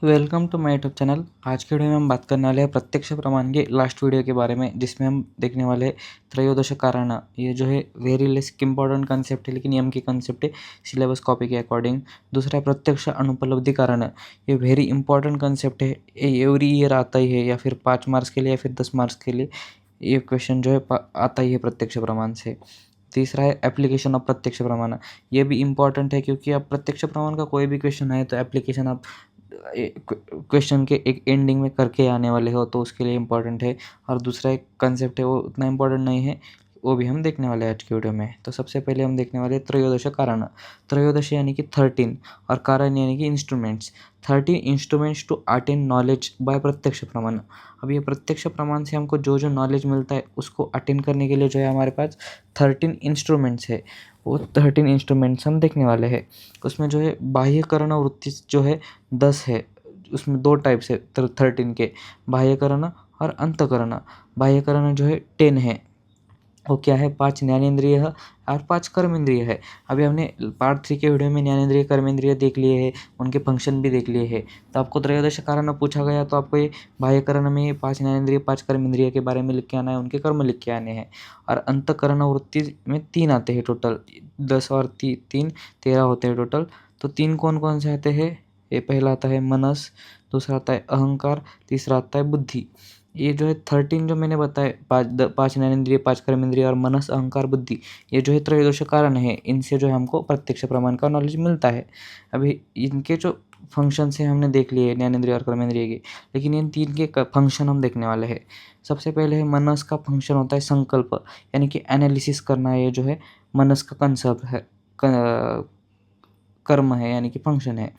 Welcome to my YouTube channel. आज के video में हम बात करने वाले हैं प्रत्यक्ष प्रमाण के लास्ट वीडियो के बारे में, जिसमें हम देखने वाले हैं त्रयोदश कारण। ये जो है वेरी लेस इम्पॉर्टेंट कंसेप्ट है, लेकिन ये की कंसेप्ट है सिलेबस कॉपी के अकॉर्डिंग। दूसरा है प्रत्यक्ष अनुपलब्धि कारण। ये वेरी इंपॉर्टेंट कंसेप्ट है, ये एवरी ईयर आता ही है, या फिर 5 मार्क्स के लिए या फिर 10 मार्क्स के लिए ये क्वेश्चन जो है आता ही है प्रत्यक्ष प्रमाण से। तीसरा है एप्लीकेशन ऑफ प्रत्यक्ष प्रमाण। ये भी इम्पॉर्टेंट है, क्योंकि आप प्रत्यक्ष प्रमाण का कोई भी क्वेश्चन आए तो एप्लीकेशन आप क्वेश्चन के एक एंडिंग में करके आने वाले हो, तो उसके लिए इम्पोर्टेंट है। और दूसरा एक कंसेप्ट है, वो उतना इम्पोर्टेंट नहीं है, वो भी हम देखने वाले हैं आज की वीडियो में। तो सबसे पहले हम देखने वाले त्रयोदश कारण। त्रयोदश यानी कि 13 और कारण यानी कि instruments. 13 instruments to attain knowledge by प्रत्यक्ष प्रमाण। अब ये प्रत्यक्ष प्रमाण से हमको जो जो नॉलेज मिलता है उसको अटेन करने के लिए जो है हमारे पास 13 इंस्ट्रूमेंट्स है। वो 13 इंस्ट्रूमेंट्स हम देखने वाले हैं। उसमें जो है बाह्यकरण वृत्ति जो है 10 है। उसमें 2 टाइप्स है 13 के, बाह्यकरण और अंतःकरण। बाह्यकरण जो है 10 है, वो क्या है 5 ज्ञानेंद्रिय है और 5 कर्मेंद्रिय है। अभी हमने पार्ट 3 के वीडियो में ज्ञानेंद्रिय कर्मेंद्रिय देख लिए हैं, उनके फंक्शन भी देख लिए हैं। तो आपको त्रयोदश कारण पूछा गया तो आपको ये बाह्यकरण में 5 ज्ञानेंद्रिय 5 कर्मेंद्रिय के बारे में लिख के आना है, उनके कर्म लिख के आने हैं। और अंतःकरण वृत्ति में 3 आते हैं टोटल, 10 और 3 13 होते हैं टोटल। तो 3 कौन कौन से आते हैं? ये पहला आता है मनस, दूसरा आता है अहंकार, तीसरा आता है बुद्धि। ये जो है 13 जो मैंने बताए, 5 ज्ञानेंद्रिय 5 कर्मेंद्रिय और मनस अहंकार बुद्धि, ये जो है त्रयोदश कारण है। इनसे जो है हमको प्रत्यक्ष प्रमाण का नॉलेज मिलता है। अभी इनके जो फंक्शन से हमने देख लिए ज्ञानेंद्रिय और कर्मेंद्रिय के, लेकिन इन 3 के फंक्शन हम देखने वाले हैं। सबसे पहले है मनस का फंक्शन होता है संकल्प, यानी कि एनालिसिस करना। ये जो है मनस का कंसेप्ट है, कर्म है, यानी कि फंक्शन है।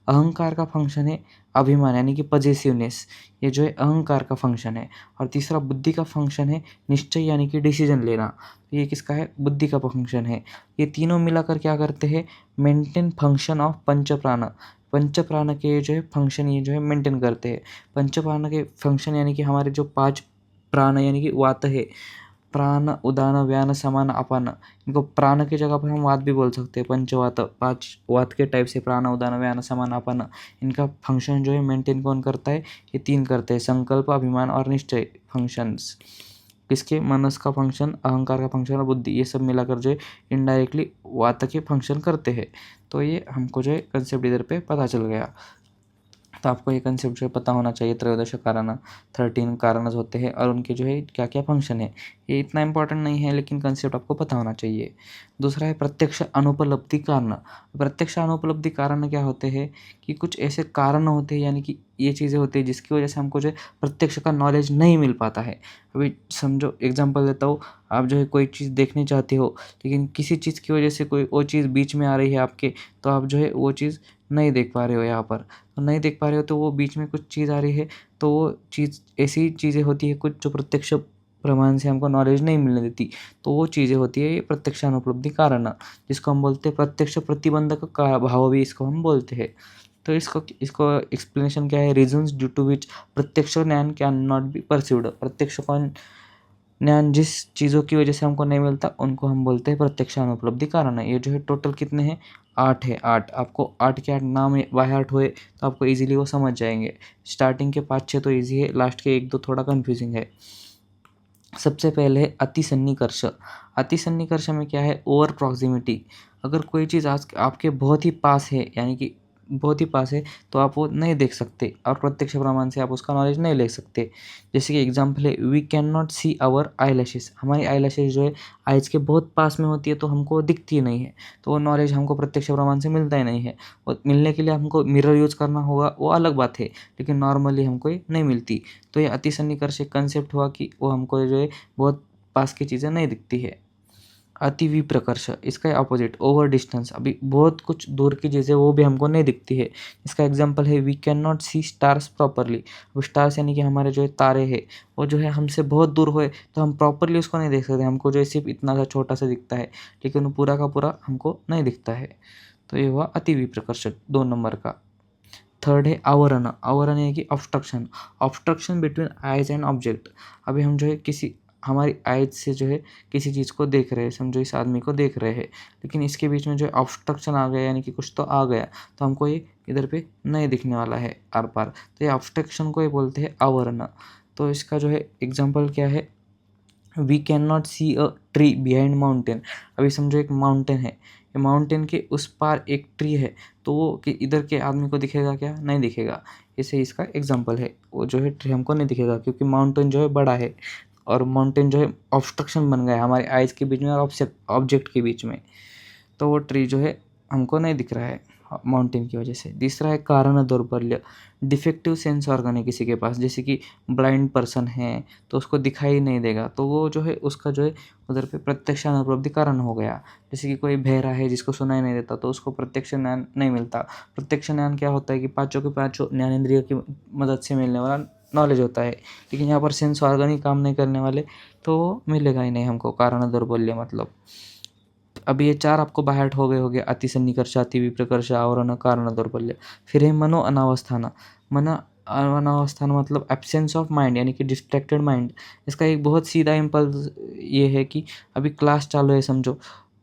अहंकार का फंक्शन है अभिमान, यानी कि पजेसिवनेस। ये जो है अहंकार का फंक्शन है। और तीसरा बुद्धि का फंक्शन है निश्चय, यानी कि डिसीजन लेना। तो ये किसका है? बुद्धि का फंक्शन है। ये तीनों मिलाकर क्या करते हैं? मेंटेन फंक्शन ऑफ पंच प्राण। पंच प्राण के जो है फंक्शन ये जो है मेंटेन करते हैं। पंच प्राण के फंक्शन यानी कि हमारे जो 5 प्राण यानी कि वात है, प्राण उदान व्यान समान अपान। इनको प्राण की जगह पर हम वात भी बोल सकते हैं। पंचवात 5 वात के टाइप से प्राण उदान व्यान समान अपान। इनका फंक्शन जो है मेंटेन कौन करता है? ये 3 करते हैं, संकल्प अभिमान और निश्चय फंक्शंस। किसके? मनस का फंक्शन, अहंकार का फंक्शन और बुद्धि, ये सब मिलाकर जो है इनडायरेक्टली वात के फंक्शन करते हैं। तो ये हमको जो है कंसेप्ट इधर पे पता चल गया। तो आपको ये कंसेप्ट जो है पता होना चाहिए। त्रयोदश कारण 13 कारण होते हैं और उनके जो है क्या क्या फंक्शन है। ये इतना इंपॉर्टेंट नहीं है, लेकिन कंसेप्ट आपको पता होना चाहिए। दूसरा है प्रत्यक्ष अनुपलब्धि कारण। प्रत्यक्ष अनुपलब्धि कारण क्या होते हैं? कि कुछ ऐसे कारण होते हैं, यानी कि ये चीज़ें होती है जिसकी वजह से हमको जो है प्रत्यक्ष का नॉलेज नहीं मिल पाता है। अभी समझो, एग्जाम्पल देता हूँ। आप जो है कोई चीज़ देखने चाहते हो, लेकिन किसी चीज़ की वजह से कोई वो चीज़ बीच में आ रही है आपके, तो आप जो है वो चीज़ नहीं देख पा रहे हो। यहाँ पर तो नहीं देख पा रहे हो, तो वो बीच में कुछ चीज़ आ रही है, तो वो चीज़ ऐसी चीज़ें होती है कुछ जो प्रत्यक्ष प्रमाण से हमको नॉलेज नहीं मिलने देती। तो वो चीज़ें होती है ये प्रत्यक्षानुपलब्धि कारण, जिसको हम बोलते हैं प्रत्यक्ष प्रतिबंधक का भाव भी इसको हम बोलते हैं। तो इसको इसको एक्सप्लेनेशन क्या है? रीजंस ड्यू टू विच प्रत्यक्ष ज्ञान कैन नॉट बी परसीव्ड। प्रत्यक्ष कौन ज्ञान जिस चीज़ों की वजह से हमको नहीं मिलता, उनको हम बोलते हैं प्रत्यक्ष अनुपलब्धि कारण है। ये जो है टोटल कितने हैं? 8 है। 8 आपको 8 के 8 नाम बाय हार्ट हुए तो आपको इजीली वो समझ जाएंगे। स्टार्टिंग के 5-6 तो इजी है, लास्ट के 1-2 थोड़ा कन्फ्यूजिंग है। सबसे पहले है अति सन्निकर्ष। अति सन्निकर्ष में क्या है? Over proximity. अगर कोई चीज़ आज आपके बहुत ही पास है, यानी कि बहुत ही पास है, तो आप वो नहीं देख सकते और प्रत्यक्ष प्रमाण से आप उसका नॉलेज नहीं ले सकते। जैसे कि एग्जांपल है, we can not see our eyelashes. हमारी आई लैशेस जो है आइज़ के बहुत पास में होती है, तो हमको दिखती नहीं है, तो वो नॉलेज हमको प्रत्यक्ष प्रमाण से मिलता ही नहीं है। और मिलने के लिए हमको मिरर यूज़ करना होगा, वो अलग बात है, लेकिन नॉर्मली हमको ये नहीं मिलती। तो ये अति सन्निकर्ष एक कंसेप्ट हुआ कि वो हमको जो है बहुत पास की चीज़ें नहीं दिखती है। अति विप्रकर्ष, इसका अपोजिट ओवर डिस्टेंस। अभी बहुत कुछ दूर की चीज़ें वो भी हमको नहीं दिखती है। इसका एग्जांपल है, we can not see stars properly. अब स्टार्स यानी कि हमारे जो है तारे हैं, वो जो है हमसे बहुत दूर होए तो हम प्रॉपरली उसको नहीं देख सकते। हमको जो है सिर्फ इतना सा छोटा सा दिखता है, लेकिन वो पूरा का पूरा हमको नहीं दिखता है। तो ये हुआ अति विप्रकर्ष 2 नंबर का। थर्ड है आवरण। आवरण यानी कि obstruction. Obstruction between eyes and object. अभी हम जो है किसी हमारी आइज से जो है किसी चीज़ को देख रहे हैं, समझो इस आदमी को देख रहे हैं, लेकिन इसके बीच में जो है ऑब्स्ट्रक्शन आ गया, यानी कि कुछ तो आ गया, तो हमको ये इधर पे नहीं दिखने वाला है आर पार। तो ये ऑब्स्ट्रक्शन को ये बोलते हैं आवरण। तो इसका जो है एग्जाम्पल क्या है, we can not see a tree behind mountain. अभी समझो एक माउंटेन है, ये माउंटेन के उस पार एक ट्री है, तो वो कि इधर के आदमी को दिखेगा क्या, नहीं दिखेगा। ऐसे इसका एग्जांपल है, वो जो है ट्री हमको नहीं दिखेगा क्योंकि माउंटेन जो है बड़ा है, और माउंटेन जो है ऑब्स्ट्रक्शन बन गया है हमारे आइज़ के बीच में और ऑब्जेक्ट के बीच में, तो वो ट्री जो है हमको नहीं दिख रहा है माउंटेन की वजह से। तीसरा है कारण दौर्बल्य, डिफेक्टिव सेंस ऑर्गन है किसी के पास, जैसे कि ब्लाइंड पर्सन है तो उसको दिखाई नहीं देगा, तो वो जो है उसका जो है उधर पे प्रत्यक्षानुपलब्धि कारण हो गया। जैसे कि कोई बहरा है जिसको सुनाई नहीं देता, तो उसको प्रत्यक्ष ज्ञान नहीं मिलता। प्रत्यक्ष ज्ञान क्या होता है कि पाँचों के पाँचों ज्ञानेंद्रियों की मदद से मिलने वाला नॉलेज होता है, लेकिन यहाँ पर सेंस ऑर्गन ही काम नहीं करने वाले, तो वो मिलेगा ही नहीं हमको कारण दौर्बल्य मतलब। अब ये 4 आपको बाय हो गए होंगे, अति सन्निकर्ष, अति विप्रकर्ष, आवरण, कारण दौर्बल्य। फिर है मनो अनावस्थान। मन अनावस्थान मतलब एब्सेंस ऑफ माइंड, यानी कि डिस्ट्रैक्टेड माइंड। इसका एक बहुत सीधा इम्पल्स ये है कि अभी क्लास चालू है समझो,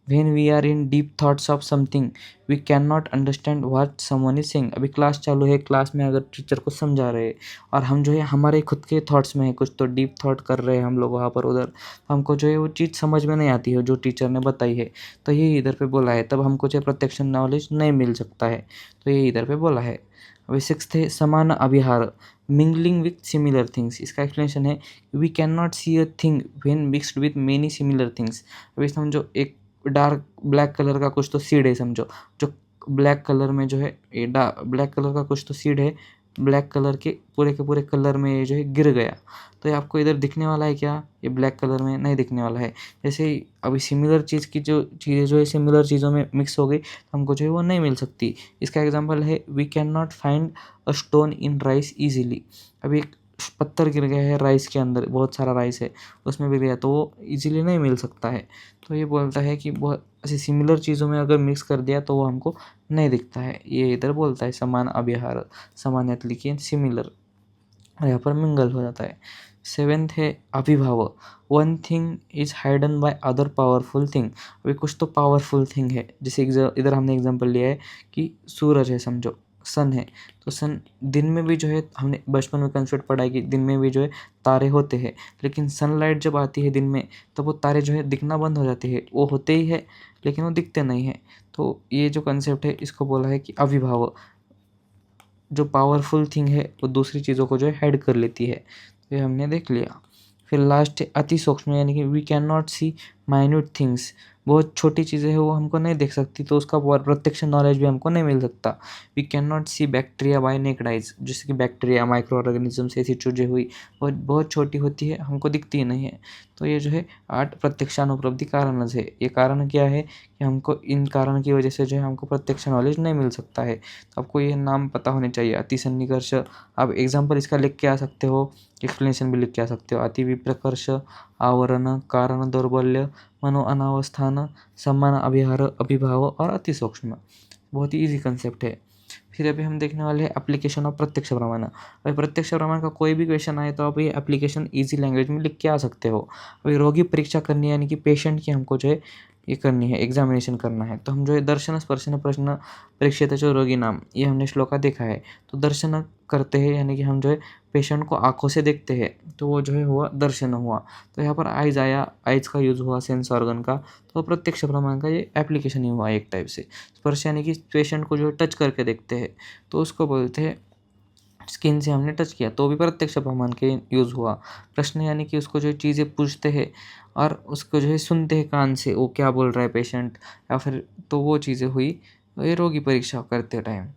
when we are in deep thoughts of something we can not understand what someone is saying. अभी क्लास चालू है, क्लास में अगर टीचर को समझा रहे हैं और हम जो है हमारे खुद के थॉट्स में है, कुछ तो डीप थॉट कर रहे हैं हम लोग वहाँ पर उधर, तो हमको जो है वो चीज़ समझ में नहीं आती है जो टीचर ने बताई है, तो ये इधर पे बोला है, तब हमको जो है प्रत्यक्ष नॉलेज नहीं मिल सकता है, तो ये इधर पे बोला है। अभी 6th है समान अभिहार, मिंगलिंग विथ सिमिलर थिंग्स। इसका एक्सप्लेनेशन है we can not see a thing when mixed with many similar things. अभी समझो एक डार्क ब्लैक कलर का कुछ तो सीड है समझो, जो ब्लैक कलर में जो है ये ब्लैक कलर का कुछ तो सीड है, ब्लैक कलर के पूरे कलर में ये जो है गिर गया, तो ये आपको इधर दिखने वाला है क्या, ये ब्लैक कलर में नहीं दिखने वाला है। जैसे ही अभी सिमिलर चीज़ की जो चीज़ें जो है सिमिलर चीज़ों में मिक्स हो गई, तो हमको जो है वो नहीं मिल सकती। इसका एग्जांपल है we can not find a stone in rice easily. अभी एक पत्थर गिर गया है राइस के अंदर, बहुत सारा राइस है उसमें भी गया, तो वो इजीली नहीं मिल सकता है। तो ये बोलता है कि बहुत ऐसी सिमिलर चीज़ों में अगर मिक्स कर दिया तो वो हमको नहीं दिखता है, ये इधर बोलता है समान अभिहार, समान्यत लिखिए सिमिलर, और यहाँ पर मिंगल हो जाता है। 7th है अभिभाव, one thing is hidden by other powerful thing. अभी कुछ तो पावरफुल थिंग है, जैसे इधर हमने एग्जांपल लिया है कि सूरज है समझो, सन है, तो सन दिन में भी जो है हमने बचपन में कंसेप्ट पढ़ा है कि दिन में भी जो है तारे होते हैं, लेकिन सनलाइट जब आती है दिन में तब वो तारे जो है दिखना बंद हो जाते हैं, वो होते ही है लेकिन वो दिखते नहीं हैं। तो ये जो कंसेप्ट है इसको बोला है कि अभिभाव, जो पावरफुल थिंग है वो दूसरी चीज़ों को जो है हेड कर लेती है, तो ये हमने देख लिया। फिर लास्ट है अति सूक्ष्म, यानी कि we can not see minute things, बहुत छोटी चीज़ें हैं वो हमको नहीं देख सकती, तो उसका प्रत्यक्ष नॉलेज भी हमको नहीं मिल सकता। We can not see bacteria by naked eyes, जैसे कि बैक्टीरिया, माइक्रो ऑर्गेनिजम्स, ऐसी चीज़ें हुई बहुत बहुत छोटी होती है, हमको दिखती ही नहीं है। तो ये जो है 8 प्रत्यक्षानुपलब्धि कारण है। ये कारण क्या है कि हमको इन कारण की वजह से जो है हमको प्रत्यक्ष नॉलेज नहीं मिल सकता है। तो आपको ये नाम पता होने चाहिए, अति सन्निकर्ष। आप एग्जाम्पल इसका लिख के आ सकते हो, एक्सप्लेनेशन भी लिख के आ सकते हो। अति विप्रकर्ष, आवरण, कारण दौर्बल्य, मनो अनावस्थान, समान अभिहार, अभिभाव और अति सूक्ष्म। बहुत ही ईजी कंसेप्ट है। फिर अभी हम देखने वाले हैं एप्लीकेशन ऑफ प्रत्यक्ष प्रमाण। अभी प्रत्यक्ष प्रमाण का कोई भी क्वेश्चन आए तो आप ये एप्लीकेशन ईजी लैंग्वेज में लिख के आ सकते हो। अभी रोगी परीक्षा करनी है, यानी कि पेशेंट की हमको जो है ये करनी है, एग्जामिनेशन करना है, तो हम जो है दर्शन स्पर्शन प्रश्न परीक्षित जो रोगी नाम, ये हमने श्लोका देखा है। तो दर्शन करते हैं यानी कि हम जो है पेशेंट को आंखों से देखते हैं, तो वो जो है हुआ दर्शन हुआ। तो यहाँ पर आइज आया, आइज का यूज़ हुआ सेंस ऑर्गन का, तो प्रत्यक्ष प्रमाण का ये एप्लीकेशन ही हुआ एक टाइप से। स्पर्श यानी कि पेशेंट को जो है टच करके देखते हैं, तो उसको बोलते हैं स्किन से हमने टच किया, तो भी प्रत्यक्ष प्रमाण के यूज़ हुआ। प्रश्न यानी कि उसको जो चीज़ें पूछते हैं और उसको जो है सुनते हैं कान से, वो क्या बोल रहा है पेशेंट, या फिर तो वो चीज़ें हुई। तो ये रोगी परीक्षा करते टाइम।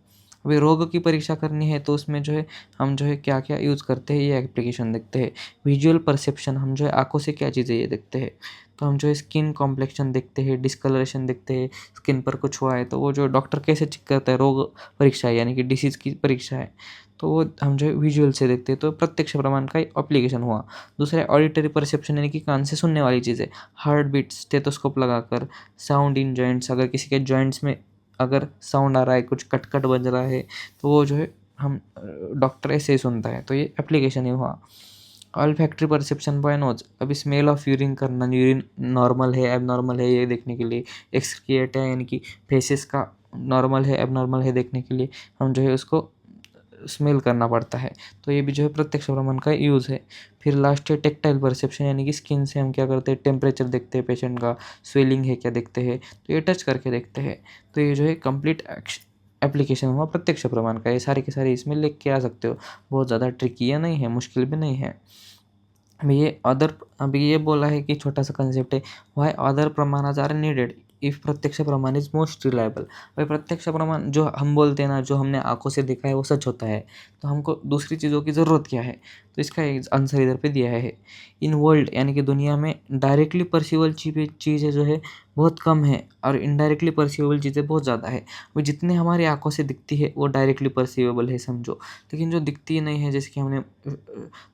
अभी रोग की परीक्षा करनी है तो उसमें जो है हम जो है क्या क्या यूज़ करते हैं, ये एप्लीकेशन देखते हैं। विजुअल परसेप्शन, हम जो है आंखों से क्या चीज़ें ये देखते हैं, तो हम जो है स्किन कॉम्प्लेक्शन देखते हैं, डिस्कलरेशन देखते हैं, स्किन पर कुछ हुआ है तो वो जो डॉक्टर कैसे चेक करता है, रोग परीक्षा है यानी कि डिसीज़ की परीक्षा है, तो वो हम जो है विजुअल से देखते हैं, तो प्रत्यक्ष प्रमाण का एप्लीकेशन हुआ। दूसरा ऑडिटरी परसेप्शन, यानी कि कान से सुनने वाली चीज़ें, हार्ट बीट, स्टेथोस्कोप लगाकर, साउंड इन जॉइंट्स, अगर किसी के जॉइंट्स में अगर साउंड आ रहा है, कुछ कट बज रहा है, तो वो जो है हम डॉक्टर ऐसे ही सुनता है, तो ये एप्लीकेशन ही हुआ। Olfactory perception by nose. अभी स्मेल ऑफ यूरिन करना, यूरिन नॉर्मल है एबनॉर्मल है ये देखने के लिए एक्सक्रिएट है यानी कि फेसेस का नॉर्मल है एबनॉर्मल है देखने के लिए हम जो है उसको स्मेल करना पड़ता है। तो ये भी जो है प्रत्यक्ष प्रमाण का यूज़ है। फिर लास्ट है टेक्टाइल परसेप्शन यानी कि स्किन से हम क्या करते हैं, टेम्परेचर देखते हैं पेशेंट का, स्वेलिंग है क्या देखते हैं, तो ये टच करके देखते हैं। तो ये जो है कंप्लीट एप्लीकेशन हुआ प्रत्यक्ष प्रमाण का। ये सारे के सारे इसमें लिख के आ सकते हो, बहुत ज़्यादा ट्रिकी या नहीं है, मुश्किल भी नहीं है। अभी ये बोला है कि छोटा सा कंसेप्ट है, व्हाई अदर प्रमाणाज आर नीडेड इफ प्रत्यक्ष प्रमाण इज मोस्ट रिलायबल। भाई प्रत्यक्ष प्रमाण जो हम बोलते हैं ना, जो हमने आंखों से देखा है वो सच होता है, तो हमको दूसरी चीज़ों की ज़रूरत क्या है? तो इसका एक आंसर इधर पे दिया है। इन वर्ल्ड यानी कि दुनिया में डायरेक्टली परसीवेबल चीज़ें जो है बहुत कम है और इनडायरेक्टली परसीवेबल चीज़ें बहुत ज़्यादा है। वो जितने हमारी आंखों से दिखती है वो डायरेक्टली परसीवेबल है समझो, लेकिन जो दिखती नहीं है, जैसे कि हमने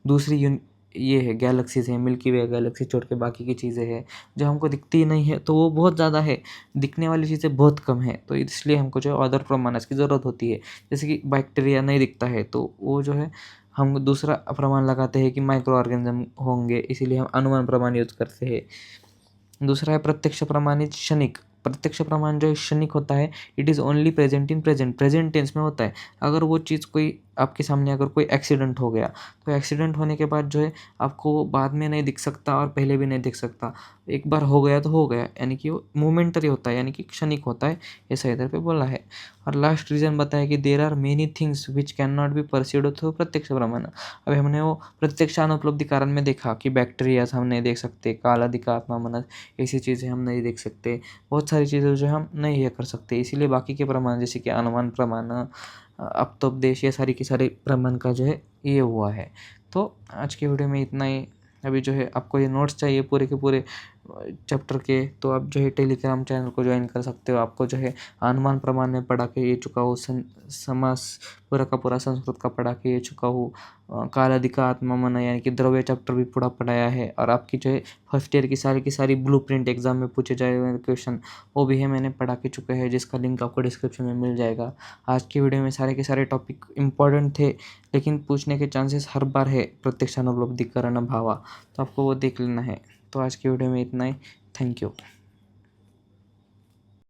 दूसरी ये है गैलेक्सीज़ हैं, मिल्की वे गैलेक्सी छोड़ के बाकी की चीज़ें हैं जो हमको दिखती ही नहीं है, तो वो बहुत ज़्यादा है, दिखने वाली चीज़ें बहुत कम है। तो इसलिए हमको जो है अदर प्रमाणज की ज़रूरत होती है। जैसे कि बैक्टीरिया नहीं दिखता है तो वो जो है हम दूसरा प्रमाण लगाते हैं कि माइक्रो ऑर्गेनिज्म होंगे, इसीलिए हम अनुमान प्रमाण यूज़ करते हैं। दूसरा है प्रत्यक्ष प्रमाणित क्षणिक। प्रत्यक्ष प्रमाण जो है क्षणिक होता है, it is only present in present tense में होता है। अगर वो चीज़ कोई आपके सामने अगर कोई एक्सीडेंट हो गया, तो एक्सीडेंट होने के बाद जो है आपको वो बाद में नहीं दिख सकता और पहले भी नहीं दिख सकता। एक बार हो गया तो हो गया, यानी कि वो मोमेंटरी होता है, यानी कि क्षणिक होता है, ऐसा इधर पे बोला है। और लास्ट रीज़न बताया कि there are many things which can not be perceived through प्रत्यक्ष प्रमाण। अभी हमने वो प्रत्यक्ष अनुपलब्धि कारण में देखा कि बैक्टीरियाज हम नहीं देख सकते, कालादिका आत्मा मनस ऐसी चीज़ें हम नहीं देख सकते, बहुत सारी चीज़ें जो है हम नहीं ये कर सकते। इसीलिए बाकी के प्रमाण जैसे कि अनुमान प्रमाण, अप्तोपदेश, ये सारी के सारे प्रमाण का जो है ये हुआ है। तो आज की वीडियो में इतना ही। अभी जो है आपको ये नोट्स चाहिए पूरे के पूरे चैप्टर के, तो आप जो है टेलीग्राम चैनल को ज्वाइन कर सकते हो। आपको जो है अनुमान प्रमाण में पढ़ा के ये चुका हूँ, समास पूरा का पूरा संस्कृत का पढ़ा के ये चुका हूँ, कालादिका आत्मा मन यानी कि द्रव्य चैप्टर भी पूरा पढ़ाया है। और आपकी जो है फर्स्ट ईयर की सारी ब्लूप्रिंट एग्जाम में पूछे जाए हुए क्वेश्चन वो भी है मैंने पढ़ा के चुका है, जिसका लिंक आपको डिस्क्रिप्शन में मिल जाएगा। आज की वीडियो में सारे के सारे टॉपिक इंपॉर्टेंट थे, लेकिन पूछने के चांसेस हर बार है प्रत्यक्षानुपलब्धिकरण भावा, तो आपको वो देख लेना है। तो आज की वीडियो में इतना ही। Thank you.